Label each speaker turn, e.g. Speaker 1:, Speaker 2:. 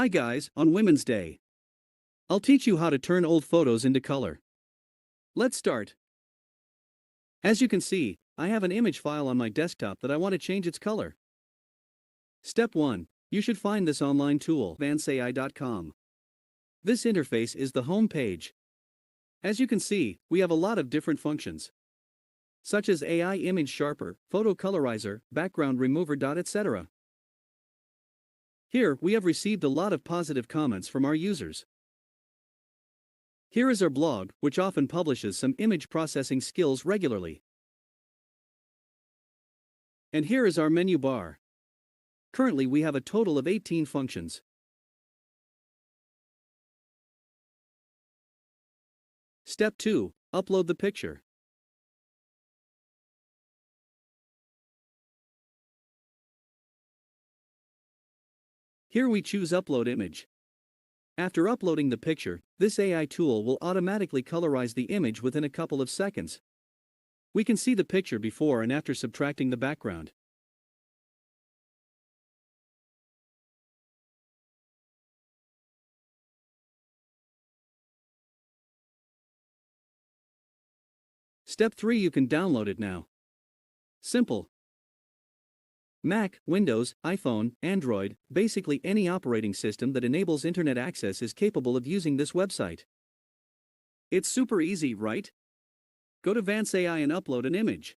Speaker 1: Hi guys, on Women's Day, I'll teach you how to turn old photos into color. Let's start. As you can see, I have an image file on my desktop that I want to change its color. Step 1. You should find this online tool, VanceAI.com. This interface is the home page. As you can see, we have a lot of different functions, such as AI Image Sharper, Photo Colorizer, Background Remover, etc. Here, we have received a lot of positive comments from our users. Here is our blog, which often publishes some image processing skills regularly. And here is our menu bar. Currently we have a total of 18 functions. Step 2. Upload the picture. Here we choose Upload Image. After uploading the picture, this AI tool will automatically colorize the image within a couple of seconds. We can see the picture before and after subtracting the background. Step 3. You can download it now. Simple. Mac, Windows, iPhone, Android, basically any operating system that enables internet access is capable of using this website. It's super easy, right? Go to VanceAI and upload an image.